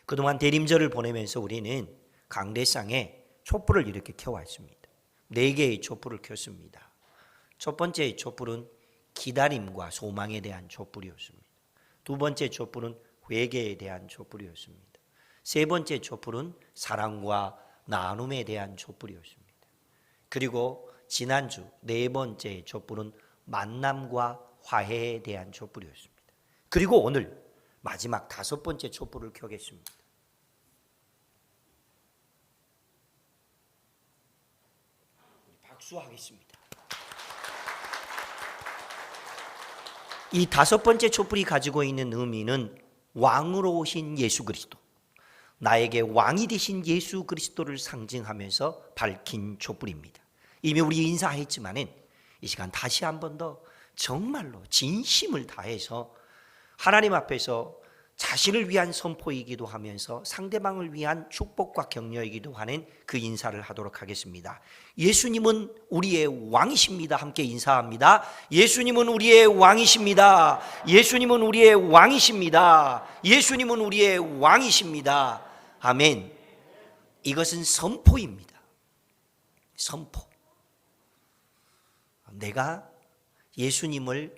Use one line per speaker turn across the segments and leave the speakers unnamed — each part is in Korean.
그동안 대림절을 보내면서 우리는 강대상에 촛불을 이렇게 켜왔습니다. 4개의 촛불을 켰습니다. 첫 번째 촛불은 기다림과 소망에 대한 촛불이었습니다. 두 번째 촛불은 회개에 대한 촛불이었습니다. 세 번째 촛불은 사랑과 나눔에 대한 촛불이었습니다. 그리고 지난주 4번째 촛불은 만남과 화해에 대한 촛불이었습니다. 그리고 오늘 마지막 5번째 촛불을 켜겠습니다. 박수하겠습니다. 이 5번째 촛불이 가지고 있는 의미는 왕으로 오신 예수 그리스도, 나에게 왕이 되신 예수 그리스도를 상징하면서 밝힌 촛불입니다. 이미 우리 인사했지만은 이 시간 다시 한 번 더 정말로 진심을 다해서 하나님 앞에서 자신을 위한 선포이기도 하면서 상대방을 위한 축복과 격려이기도 하는 그 인사를 하도록 하겠습니다. 예수님은 우리의 왕이십니다. 함께 인사합니다. 예수님은 우리의 왕이십니다. 예수님은 우리의 왕이십니다. 예수님은 우리의 왕이십니다. 아멘. 이것은 선포입니다. 선포. 내가 예수님을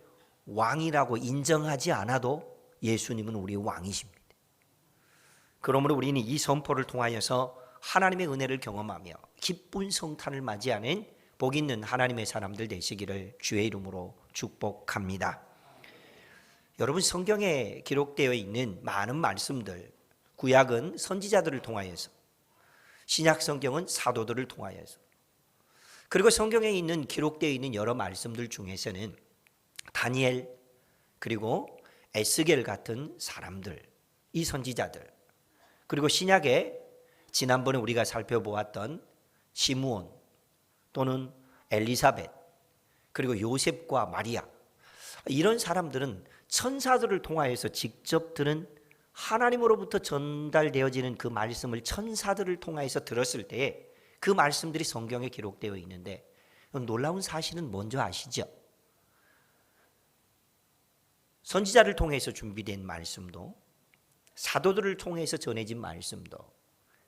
왕이라고 인정하지 않아도 예수님은 우리의 왕이십니다. 그러므로 우리는 이 선포를 통하여서 하나님의 은혜를 경험하며 기쁜 성탄을 맞이하는 복 있는 하나님의 사람들 되시기를 주의 이름으로 축복합니다. 여러분, 성경에 기록되어 있는 많은 말씀들, 구약은 선지자들을 통하여서, 신약 성경은 사도들을 통하여서, 그리고 성경에 있는 기록되어 있는 여러 말씀들 중에서는 다니엘 그리고 에스겔 같은 사람들, 이 선지자들, 그리고 신약에 지난번에 우리가 살펴보았던 시므온 또는 엘리사벳, 그리고 요셉과 마리아, 이런 사람들은 천사들을 통하여서 직접 들은 하나님으로부터 전달되어지는 그 말씀을 천사들을 통하여서 들었을 때에 그 말씀들이 성경에 기록되어 있는데, 놀라운 사실은 뭔지 아시죠? 선지자를 통해서 준비된 말씀도, 사도들을 통해서 전해진 말씀도,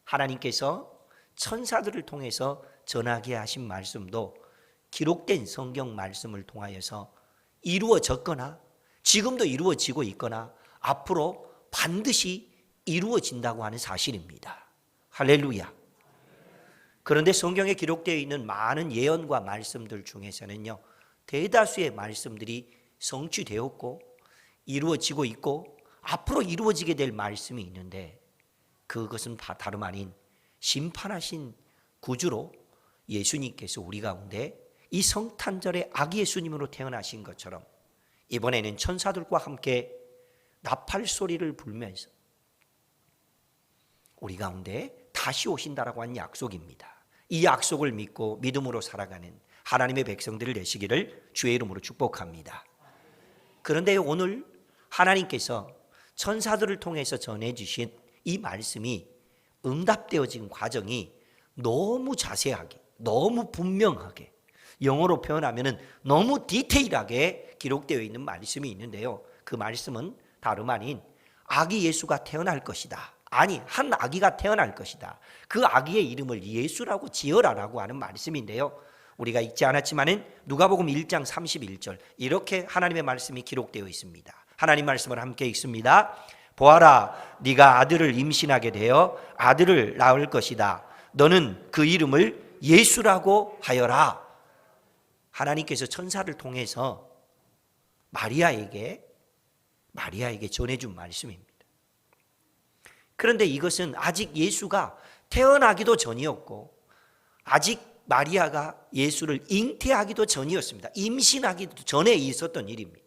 하나님께서 천사들을 통해서 전하게 하신 말씀도 기록된 성경 말씀을 통하여서 이루어졌거나 지금도 이루어지고 있거나 앞으로 반드시 이루어진다고 하는 사실입니다. 할렐루야. 그런데 성경에 기록되어 있는 많은 예언과 말씀들 중에서는요, 대다수의 말씀들이 성취되었고 이루어지고 있고 앞으로 이루어지게 될 말씀이 있는데, 그것은 다름 아닌 심판하신 구주로 예수님께서 우리 가운데 이 성탄절에 아기 예수님으로 태어나신 것처럼 이번에는 천사들과 함께 나팔 소리를 불면서 우리 가운데 다시 오신다라고 한 약속입니다. 이 약속을 믿고 믿음으로 살아가는 하나님의 백성들을 되시기를 주의 이름으로 축복합니다. 그런데 오늘 하나님께서 천사들을 통해서 전해주신 이 말씀이 응답되어진 과정이 너무 자세하게, 너무 분명하게, 영어로 표현하면 너무 디테일하게 기록되어 있는 말씀이 있는데요, 그 말씀은 다름 아닌 아기 예수가 태어날 것이다, 아니 한 아기가 태어날 것이다, 그 아기의 이름을 예수라고 지어라라고 하는 말씀인데요, 우리가 읽지 않았지만은 누가복음 1장 31절 이렇게 하나님의 말씀이 기록되어 있습니다. 하나님 말씀을 함께 읽습니다. 보아라, 네가 아들을 임신하게 되어 아들을 낳을 것이다. 너는 그 이름을 예수라고 하여라. 하나님께서 천사를 통해서 마리아에게 전해준 말씀입니다. 그런데 이것은 아직 예수가 태어나기도 전이었고 아직 마리아가 예수를 잉태하기도 전이었습니다. 임신하기도 전에 있었던 일입니다.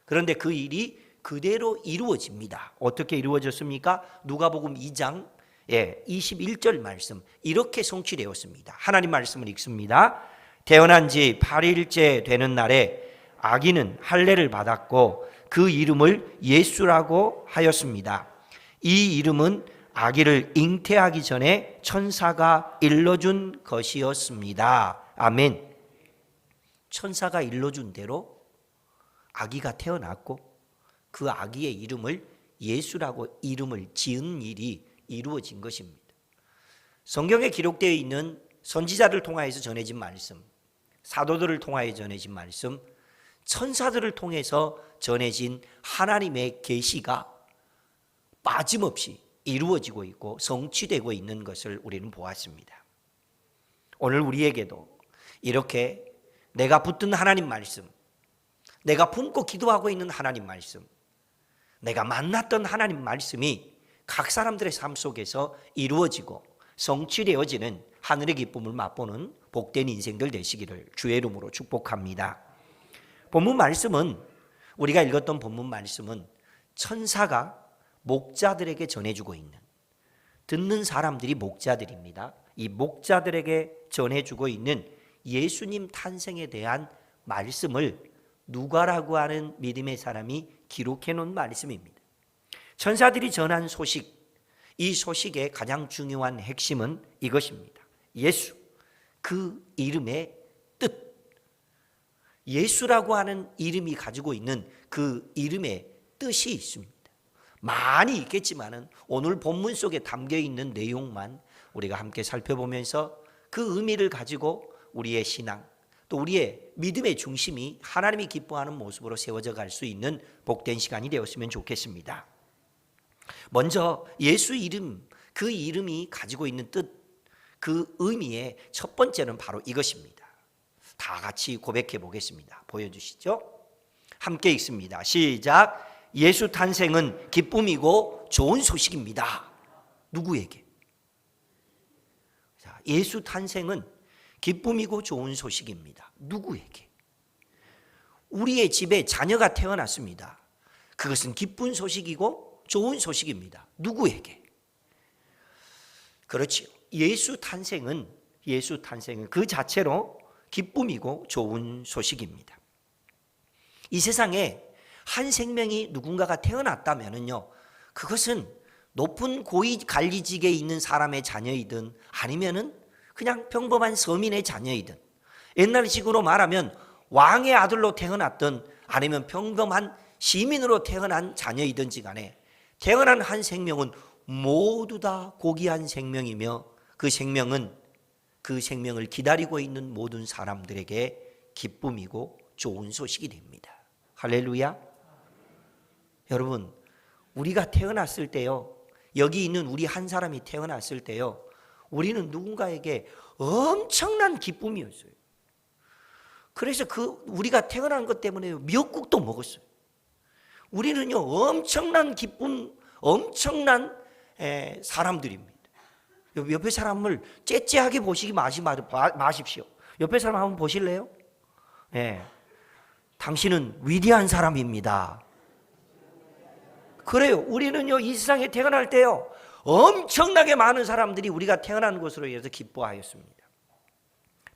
그런데 그 일이 그대로 이루어집니다. 어떻게 이루어졌습니까? 누가복음 2장 21절 말씀, 이렇게 성취되었습니다. 하나님 말씀을 읽습니다. 태어난 지 8일째 되는 날에 아기는 할례를 받았고 그 이름을 예수라고 하였습니다. 이 이름은 아기를 잉태하기 전에 천사가 일러준 것이었습니다. 아멘. 천사가 일러준 대로 아기가 태어났고 그 아기의 이름을 예수라고 이름을 지은 일이 이루어진 것입니다. 성경에 기록되어 있는 선지자를 통하여서 전해진 말씀, 사도들을 통하여 전해진 말씀, 천사들을 통해서 전해진 하나님의 계시가 빠짐없이 이루어지고 있고 성취되고 있는 것을 우리는 보았습니다. 오늘 우리에게도 이렇게 내가 붙든 하나님 말씀, 내가 품고 기도하고 있는 하나님 말씀, 내가 만났던 하나님 말씀이 각 사람들의 삶 속에서 이루어지고 성취되어지는 하늘의 기쁨을 맛보는 복된 인생들 되시기를 주의 이름으로 축복합니다. 본문 말씀은, 우리가 읽었던 본문 말씀은 천사가 목자들에게 전해주고 있는, 듣는 사람들이 목자들입니다. 이 목자들에게 전해주고 있는 예수님 탄생에 대한 말씀을 누가라고 하는 믿음의 사람이 기록해 놓은 말씀입니다. 천사들이 전한 소식, 이 소식의 가장 중요한 핵심은 이것입니다. 예수, 그 이름의 뜻. 예수라고 하는 이름이 가지고 있는 그 이름의 뜻이 있습니다. 많이 있겠지만은 오늘 본문 속에 담겨 있는 내용만 우리가 함께 살펴보면서 그 의미를 가지고 우리의 신앙, 또 우리의 믿음의 중심이 하나님이 기뻐하는 모습으로 세워져 갈 수 있는 복된 시간이 되었으면 좋겠습니다. 먼저 예수 이름, 그 이름이 가지고 있는 뜻, 그 의미의 첫 번째는 바로 이것입니다. 다 같이 고백해 보겠습니다. 보여주시죠. 함께 읽습니다. 시작. 예수 탄생은 기쁨이고 좋은 소식입니다. 누구에게? 자, 예수 탄생은 기쁨이고 좋은 소식입니다. 누구에게? 우리의 집에 자녀가 태어났습니다. 그것은 기쁜 소식이고 좋은 소식입니다. 누구에게? 그렇지요. 예수 탄생은 그 자체로 기쁨이고 좋은 소식입니다. 이 세상에 한 생명이 누군가가 태어났다면요, 그것은 높은 고위 관리직에 있는 사람의 자녀이든 아니면은 그냥 평범한 서민의 자녀이든, 옛날식으로 말하면 왕의 아들로 태어났든 아니면 평범한 시민으로 태어난 자녀이든지 간에 태어난 한 생명은 모두 다 고귀한 생명이며 그 생명을 기다리고 있는 모든 사람들에게 기쁨이고 좋은 소식이 됩니다. 할렐루야. 여러분, 우리가 태어났을 때요, 여기 있는 우리 한 사람이 태어났을 때요, 우리는 누군가에게 엄청난 기쁨이었어요. 그래서 우리가 태어난 것 때문에 미역국도 먹었어요. 우리는요, 엄청난 기쁨, 엄청난 사람들입니다. 옆에 사람을 째째하게 보시기 마십시오. 옆에 사람 한번 보실래요? 당신은 위대한 사람입니다. 그래요. 우리는요, 이 세상에 태어날 때요, 엄청나게 많은 사람들이 우리가 태어난 것으로 인해서 기뻐하였습니다.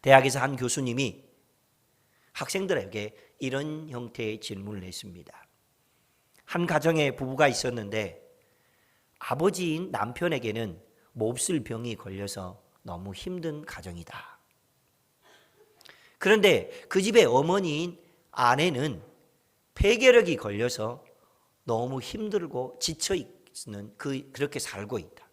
대학에서 한 교수님이 학생들에게 이런 형태의 질문을 했습니다. 한 가정에 부부가 있었는데 아버지인 남편에게는 몹쓸 병이 걸려서 너무 힘든 가정이다. 그런데 그 집의 어머니인 아내는 폐결핵이 걸려서 너무 힘들고 지쳐 있는 그렇게 살고 있다.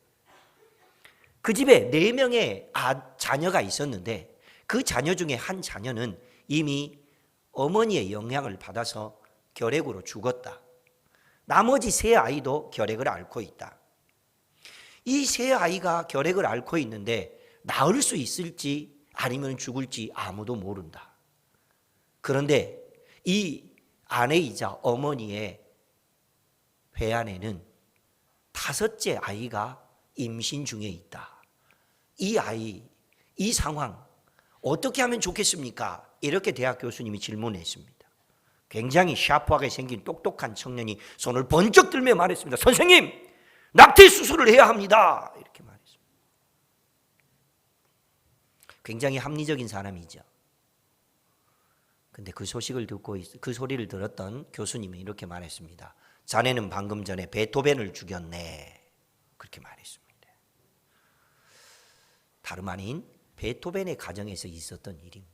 그 집에 4명의 자녀가 있었는데 그 자녀 중에 한 자녀는 이미 어머니의 영향을 받아서 결핵으로 죽었다. 나머지 3아이도 결핵을 앓고 있다. 이 3아이가 결핵을 앓고 있는데 나을 수 있을지 아니면 죽을지 아무도 모른다. 그런데 이 아내이자 어머니의 배 안에는 5째 아이가 임신 중에 있다. 이 아이, 이 상황 어떻게 하면 좋겠습니까? 이렇게 대학 교수님이 질문했습니다. 굉장히 샤프하게 생긴 똑똑한 청년이 손을 번쩍 들며 말했습니다. 선생님, 낙태 수술을 해야 합니다. 이렇게 말했습니다. 굉장히 합리적인 사람이죠. 근데 그 소식을 듣고 그 소리를 들었던 교수님이 이렇게 말했습니다. 자네는 방금 전에 베토벤을 죽였네. 그렇게 말했습니다. 다름 아닌 베토벤의 가정에서 있었던 일입니다.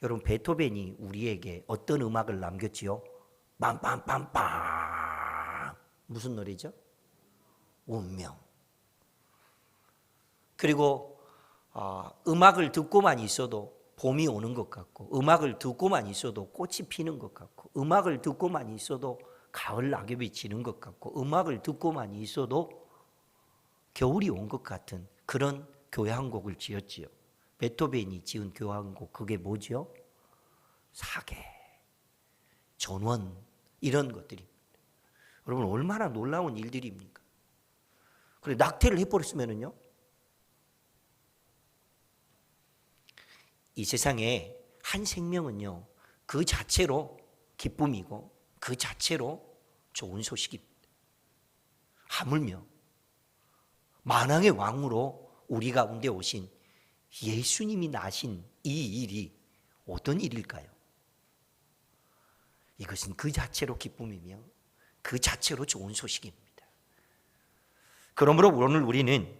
여러분, 베토벤이 우리에게 어떤 음악을 남겼지요? 빰빰빰빰. 무슨 노래죠? 운명. 그리고 음악을 듣고만 있어도 봄이 오는 것 같고, 음악을 듣고만 있어도 꽃이 피는 것 같고, 음악을 듣고만 있어도 가을 낙엽이 지는 것 같고, 음악을 듣고만 있어도 겨울이 온 것 같은 그런 교향곡을 지었지요. 베토벤이 지은 교향곡, 그게 뭐죠? 사계, 전원, 이런 것들입니다. 여러분, 얼마나 놀라운 일들입니까? 그래, 낙태를 해버렸으면은요, 이 세상에 한 생명은요, 그 자체로 기쁨이고 그 자체로 좋은 소식입니다. 하물며 만왕의 왕으로 우리 가운데 오신 예수님이 나신 이 일이 어떤 일일까요? 이것은 그 자체로 기쁨이며 그 자체로 좋은 소식입니다. 그러므로 오늘 우리는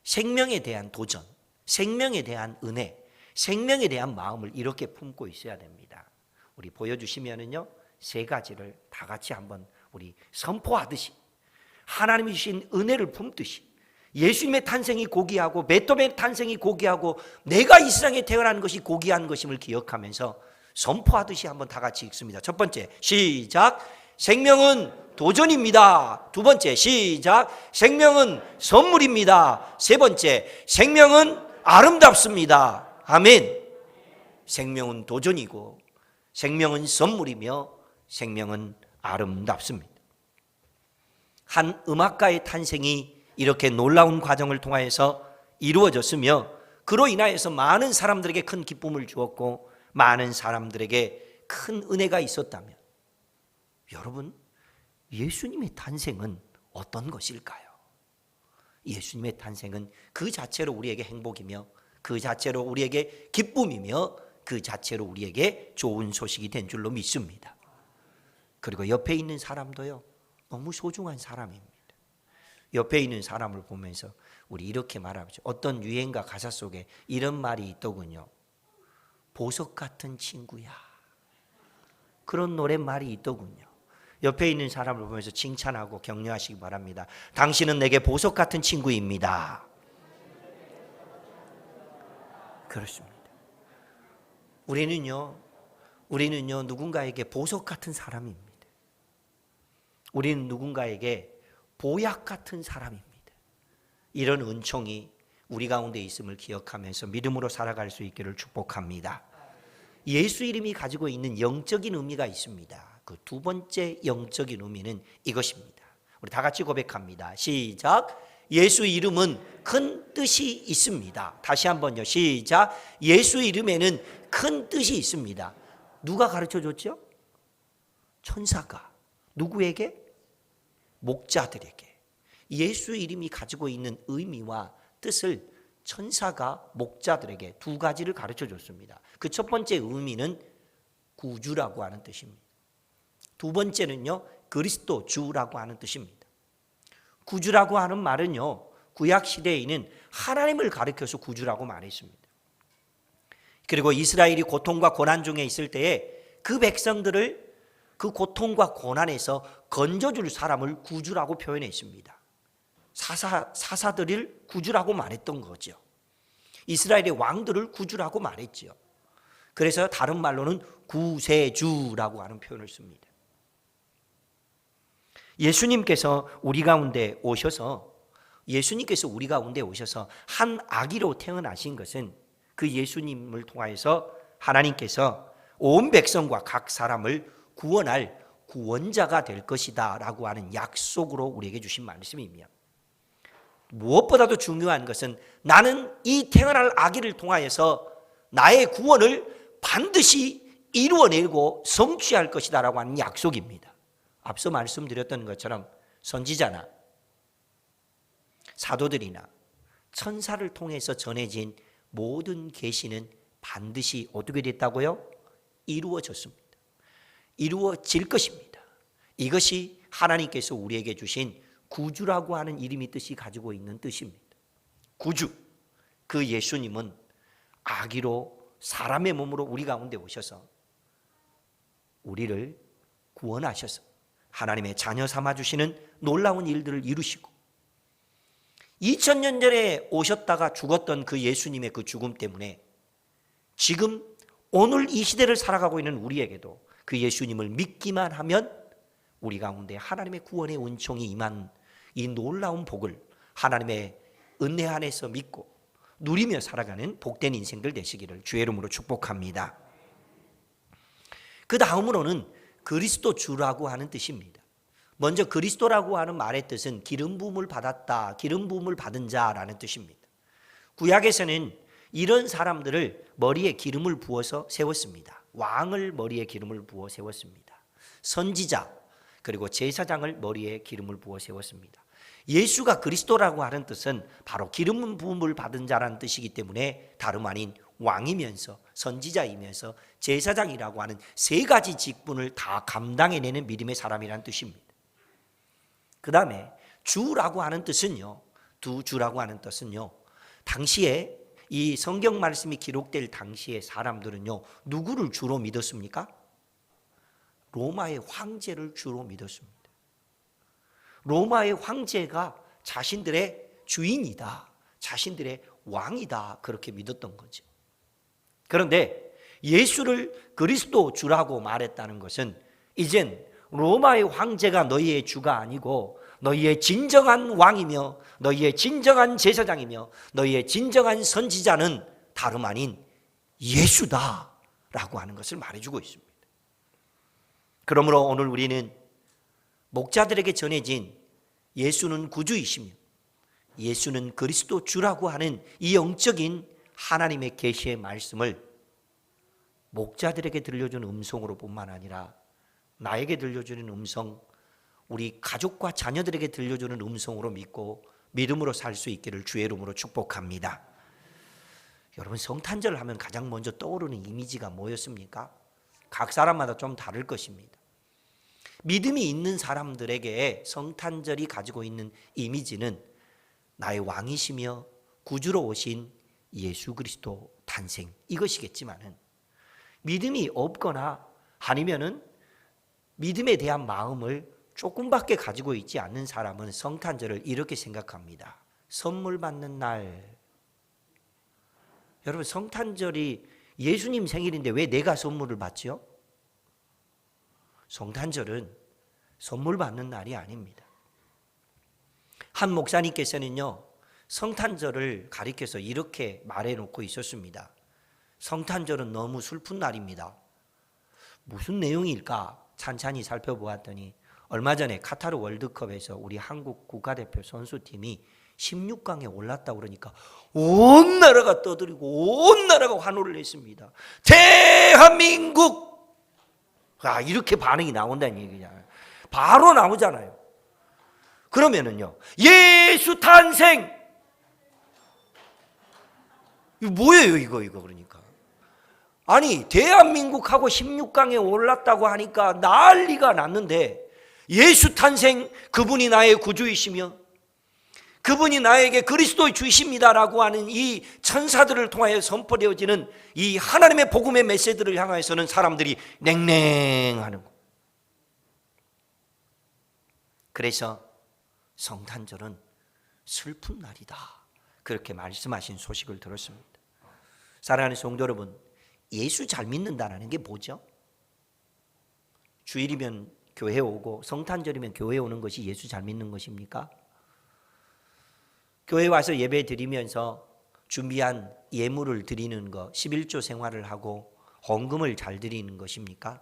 생명에 대한 도전, 생명에 대한 은혜, 생명에 대한 마음을 이렇게 품고 있어야 됩니다. 우리 보여주시면은요, 세 가지를 다 같이 한번 우리 선포하듯이, 하나님이 주신 은혜를 품듯이, 예수님의 탄생이 고귀하고 베토벤의 탄생이 고귀하고 내가 이 세상에 태어난 것이 고귀한 것임을 기억하면서 선포하듯이 한번 다 같이 읽습니다. 첫 번째, 시작. 생명은 도전입니다. 두 번째, 시작. 생명은 선물입니다. 세 번째, 생명은 아름답습니다. 아멘. 생명은 도전이고 생명은 선물이며 생명은 아름답습니다. 한 음악가의 탄생이 이렇게 놀라운 과정을 통하여서 이루어졌으며 그로 인하여서 많은 사람들에게 큰 기쁨을 주었고 많은 사람들에게 큰 은혜가 있었다면, 여러분, 예수님의 탄생은 어떤 것일까요? 예수님의 탄생은 그 자체로 우리에게 행복이며 그 자체로 우리에게 기쁨이며 그 자체로 우리에게 좋은 소식이 된 줄로 믿습니다. 그리고 옆에 있는 사람도요, 너무 소중한 사람입니다. 옆에 있는 사람을 보면서 우리 이렇게 말하죠. 어떤 유행가 가사 속에 이런 말이 있더군요. 보석 같은 친구야. 그런 노랫말이 있더군요. 옆에 있는 사람을 보면서 칭찬하고 격려하시기 바랍니다. 당신은 내게 보석 같은 친구입니다. 그렇습니다. 우리는요 누군가에게 보석 같은 사람입니다. 우리는 누군가에게 보약 같은 사람입니다. 이런 은총이 우리 가운데 있음을 기억하면서 믿음으로 살아갈 수 있기를 축복합니다. 예수 이름이 가지고 있는 영적인 의미가 있습니다. 그 두 번째 영적인 의미는 이것입니다. 우리 다 같이 고백합니다. 시작. 예수 이름은 큰 뜻이 있습니다. 다시 한번요. 시작. 예수 이름에는 큰 뜻이 있습니다. 누가 가르쳐 줬죠? 천사가. 누구에게? 목자들에게. 예수 이름이 가지고 있는 의미와 뜻을 천사가 목자들에게 두 가지를 가르쳐 줬습니다. 그 첫 번째 의미는 구주라고 하는 뜻입니다. 두 번째는요, 그리스도 주라고 하는 뜻입니다. 구주라고 하는 말은요, 구약 시대에는 하나님을 가리켜서 구주라고 말했습니다. 그리고 이스라엘이 고통과 고난 중에 있을 때에 그 백성들을 그 고통과 고난에서 건져줄 사람을 구주라고 표현했습니다. 사사들을 구주라고 말했던 거죠. 이스라엘의 왕들을 구주라고 말했죠. 그래서 다른 말로는 구세주라고 하는 표현을 씁니다. 예수님께서 우리 가운데 오셔서 한 아기로 태어나신 것은 그 예수님을 통하여서 하나님께서 온 백성과 각 사람을 구원할 구원자가 될 것이다 라고 하는 약속으로 우리에게 주신 말씀이며, 무엇보다도 중요한 것은 나는 이 태어날 아기를 통하여서 나의 구원을 반드시 이루어내고 성취할 것이다 라고 하는 약속입니다. 앞서 말씀드렸던 것처럼 선지자나 사도들이나 천사를 통해서 전해진 모든 계시는 반드시 어떻게 됐다고요? 이루어졌습니다. 이루어질 것입니다. 이것이 하나님께서 우리에게 주신 구주라고 하는 이름이 뜻이 가지고 있는 뜻입니다. 구주, 그 예수님은 아기로 사람의 몸으로 우리 가운데 오셔서 우리를 구원하셔서 하나님의 자녀 삼아 주시는 놀라운 일들을 이루시고, 2000년 전에 오셨다가 죽었던 그 예수님의 그 죽음 때문에 지금 오늘 이 시대를 살아가고 있는 우리에게도 그 예수님을 믿기만 하면 우리 가운데 하나님의 구원의 은총이 임한 이 놀라운 복을 하나님의 은혜 안에서 믿고 누리며 살아가는 복된 인생들 되시기를 주의 이름으로 축복합니다. 그 다음으로는 그리스도 주라고 하는 뜻입니다. 먼저 그리스도라고 하는 말의 뜻은 기름 부음을 받았다, 기름 부음을 받은 자라는 뜻입니다. 구약에서는 이런 사람들을 머리에 기름을 부어서 세웠습니다. 왕을 머리에 기름을 부어 세웠습니다. 선지자 그리고 제사장을 머리에 기름을 부어 세웠습니다. 예수가 그리스도라고 하는 뜻은 바로 기름 부음을 받은 자라는 뜻이기 때문에 다름 아닌 왕이면서 선지자이면서 제사장이라고 하는 세 가지 직분을 다 감당해내는 믿음의 사람이라는 뜻입니다. 그 다음에 주라고 하는 뜻은요, 두 주라고 하는 뜻은요, 당시에 이 성경 말씀이 기록될 당시에 사람들은요, 누구를 주로 믿었습니까? 로마의 황제를 주로 믿었습니다. 로마의 황제가 자신들의 주인이다, 자신들의 왕이다, 그렇게 믿었던 거죠. 그런데 예수를 그리스도 주라고 말했다는 것은 이젠 로마의 황제가 너희의 주가 아니고 너희의 진정한 왕이며 너희의 진정한 제사장이며 너희의 진정한 선지자는 다름 아닌 예수다라고 하는 것을 말해주고 있습니다. 그러므로 오늘 우리는 목자들에게 전해진 예수는 구주이시며 예수는 그리스도 주라고 하는 이 영적인 하나님의 계시의 말씀을 목자들에게 들려주는 음성으로 뿐만 아니라 나에게 들려주는 음성, 우리 가족과 자녀들에게 들려주는 음성으로 믿고 믿음으로 살 수 있기를 주의 이름으로 축복합니다. 여러분, 성탄절 하면 가장 먼저 떠오르는 이미지가 뭐였습니까? 각 사람마다 좀 다를 것입니다. 믿음이 있는 사람들에게 성탄절이 가지고 있는 이미지는 나의 왕이시며 구주로 오신 예수 그리스도 탄생, 이것이겠지만은 믿음이 없거나 아니면은 믿음에 대한 마음을 조금밖에 가지고 있지 않는 사람은 성탄절을 이렇게 생각합니다. 선물 받는 날. 여러분, 성탄절이 예수님 생일인데 왜 내가 선물을 받죠? 성탄절은 선물 받는 날이 아닙니다. 한 목사님께서는요, 성탄절을 가리켜서 이렇게 말해놓고 있었습니다. 성탄절은 너무 슬픈 날입니다. 무슨 내용일까? 찬찬히 살펴보았더니 얼마 전에 카타르 월드컵에서 우리 한국 국가대표 선수팀이 16강에 올랐다고 그러니까 온 나라가 떠들고 온 나라가 환호를 했습니다. 대한민국! 이렇게 반응이 나온다는 얘기잖아요. 바로 나오잖아요. 그러면은요, 예수 탄생! 이거 뭐예요, 이거 그러니까. 아니, 대한민국하고 16강에 올랐다고 하니까 난리가 났는데 예수 탄생, 그분이 나의 구주이시며 그분이 나에게 그리스도의 주이십니다라고 하는 이 천사들을 통하여 선포되어지는 이 하나님의 복음의 메시지를 향해서는 사람들이 냉랭하는 거. 그래서 성탄절은 슬픈 날이다, 그렇게 말씀하신 소식을 들었습니다. 사랑하는 성도 여러분, 예수 잘 믿는다는 게 뭐죠? 주일이면 교회 오고 성탄절이면 교회 오는 것이 예수 잘 믿는 것입니까? 교회 와서 예배 드리면서 준비한 예물을 드리는 것, 11조 생활을 하고 헌금을 잘 드리는 것입니까?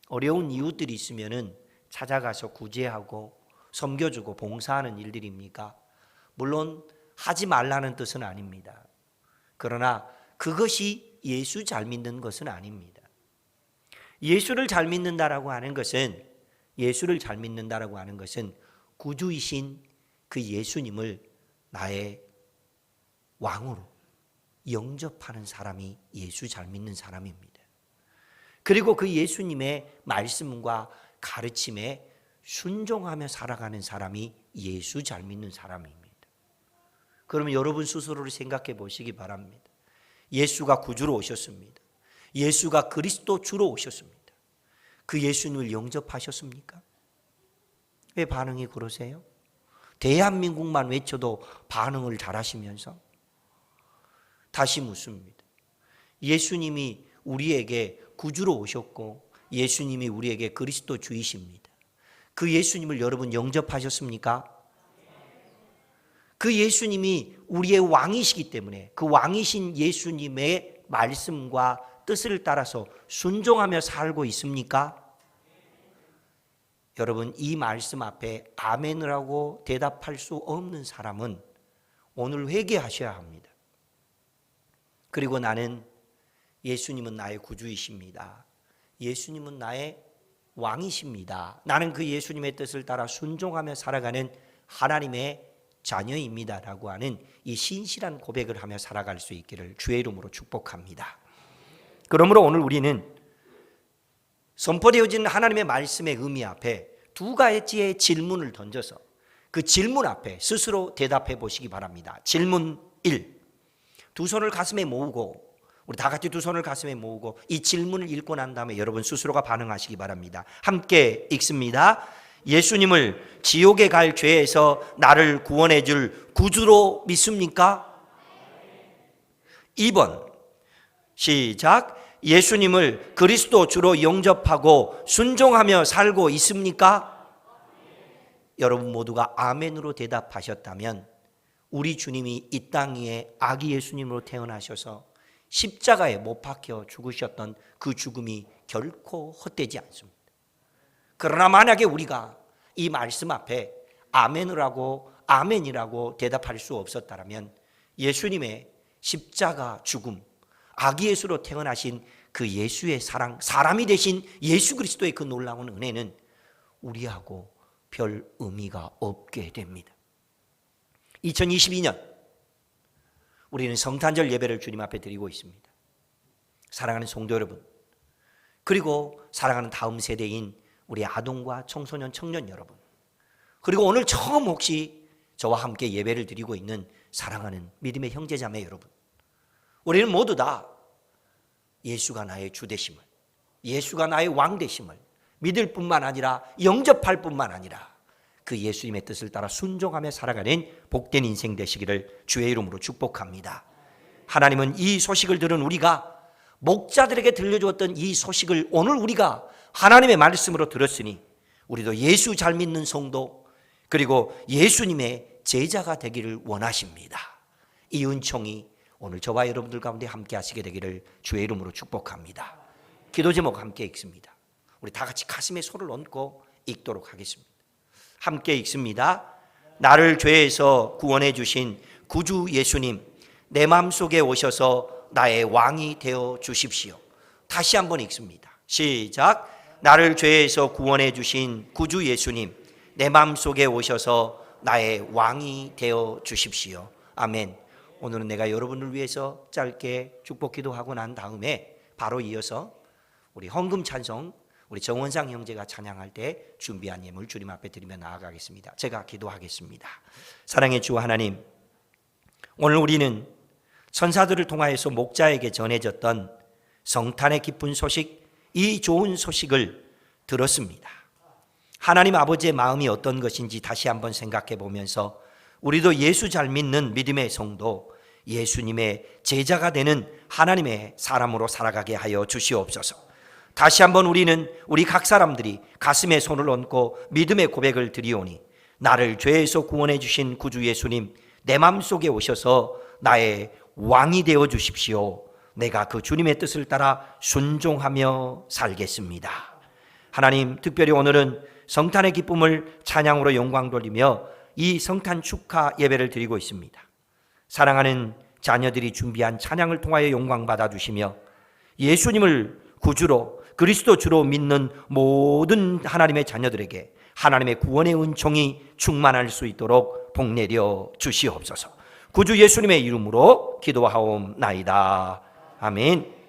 어려운 이웃들이 있으면은 찾아가서 구제하고 섬겨주고 봉사하는 일들입니까? 물론 하지 말라는 뜻은 아닙니다. 그러나 그것이 예수 잘 믿는 것은 아닙니다. 예수를 잘 믿는다라고 하는 것은, 예수를 잘 믿는다라고 하는 것은 구주이신 그 예수님을 나의 왕으로 영접하는 사람이 예수 잘 믿는 사람입니다. 그리고 그 예수님의 말씀과 가르침에 순종하며 살아가는 사람이 예수 잘 믿는 사람입니다. 그러면 여러분 스스로를 생각해 보시기 바랍니다. 예수가 구주로 오셨습니다. 예수가 그리스도 주로 오셨습니다. 그 예수님을 영접하셨습니까? 왜 반응이 그러세요? 대한민국만 외쳐도 반응을 잘하시면서 다시 묻습니다. 예수님이 우리에게 구주로 오셨고 예수님이 우리에게 그리스도 주이십니다. 그 예수님을 여러분 영접하셨습니까? 그 예수님이 우리의 왕이시기 때문에 그 왕이신 예수님의 말씀과 뜻을 따라서 순종하며 살고 있습니까? 여러분, 이 말씀 앞에 아멘을 하고 대답할 수 없는 사람은 오늘 회개하셔야 합니다. 그리고 나는 예수님은 나의 구주이십니다. 예수님은 나의 왕이십니다. 나는 그 예수님의 뜻을 따라 순종하며 살아가는 하나님의 자녀입니다 라고 하는 이 신실한 고백을 하며 살아갈 수 있기를 주의 이름으로 축복합니다. 그러므로 오늘 우리는 선포되어진 하나님의 말씀의 의미 앞에 두 가지의 질문을 던져서 그 질문 앞에 스스로 대답해 보시기 바랍니다. 질문 1. 두 손을 가슴에 모으고, 우리 다 같이 두 손을 가슴에 모으고 이 질문을 읽고 난 다음에 여러분 스스로가 반응하시기 바랍니다. 함께 읽습니다. 예수님을 지옥에 갈 죄에서 나를 구원해 줄 구주로 믿습니까? 2번 시작. 예수님을 그리스도 주로 영접하고 순종하며 살고 있습니까? 여러분 모두가 아멘으로 대답하셨다면 우리 주님이 이 땅 위에 아기 예수님으로 태어나셔서 십자가에 못 박혀 죽으셨던 그 죽음이 결코 헛되지 않습니다. 그러나 만약에 우리가 이 말씀 앞에 아멘을 하고 아멘이라고 대답할 수 없었다면 예수님의 십자가 죽음, 아기 예수로 태어나신 그 예수의 사랑, 사람이 되신 예수 그리스도의 그 놀라운 은혜는 우리하고 별 의미가 없게 됩니다. 2022년 우리는 성탄절 예배를 주님 앞에 드리고 있습니다. 사랑하는 성도 여러분, 그리고 사랑하는 다음 세대인 우리 아동과 청소년, 청년 여러분, 그리고 오늘 처음 혹시 저와 함께 예배를 드리고 있는 사랑하는 믿음의 형제자매 여러분, 우리는 모두 다 예수가 나의 주 되심을, 예수가 나의 왕 되심을 믿을 뿐만 아니라 영접할 뿐만 아니라 그 예수님의 뜻을 따라 순종하며 살아가는 복된 인생 되시기를 주의 이름으로 축복합니다. 하나님은 이 소식을 들은 우리가, 목자들에게 들려주었던 이 소식을 오늘 우리가 하나님의 말씀으로 들었으니 우리도 예수 잘 믿는 성도, 그리고 예수님의 제자가 되기를 원하십니다. 이 은총이 오늘 저와 여러분들 가운데 함께 하시게 되기를 주의 이름으로 축복합니다. 기도 제목 함께 읽습니다. 우리 다 같이 가슴에 손을 얹고 읽도록 하겠습니다. 함께 읽습니다. 나를 죄에서 구원해 주신 구주 예수님, 내 마음속에 오셔서 나의 왕이 되어 주십시오. 다시 한번 읽습니다. 시작. 나를 죄에서 구원해 주신 구주 예수님, 내 마음속에 오셔서 나의 왕이 되어 주십시오. 아멘. 오늘은 내가 여러분을 위해서 짧게 축복 기도하고 난 다음에 바로 이어서 우리 헌금 찬송, 우리 정원상 형제가 찬양할 때 준비한 예물 주님 앞에 드리며 나아가겠습니다. 제가 기도하겠습니다. 사랑의 주 하나님, 오늘 우리는 천사들을 통하여서 목자에게 전해졌던 성탄의 기쁜 소식, 이 좋은 소식을 들었습니다. 하나님 아버지의 마음이 어떤 것인지 다시 한번 생각해 보면서 우리도 예수 잘 믿는 믿음의 성도, 예수님의 제자가 되는 하나님의 사람으로 살아가게 하여 주시옵소서. 다시 한번 우리는 우리 각 사람들이 가슴에 손을 얹고 믿음의 고백을 드리오니 나를 죄에서 구원해 주신 구주 예수님, 내 마음속에 오셔서 나의 왕이 되어 주십시오. 내가 그 주님의 뜻을 따라 순종하며 살겠습니다. 하나님, 특별히 오늘은 성탄의 기쁨을 찬양으로 영광 돌리며 이 성탄 축하 예배를 드리고 있습니다. 사랑하는 자녀들이 준비한 찬양을 통하여 영광 받아주시며 예수님을 구주로, 그리스도 주로 믿는 모든 하나님의 자녀들에게 하나님의 구원의 은총이 충만할 수 있도록 복내려 주시옵소서. 구주 예수님의 이름으로 기도하옵나이다. 아멘.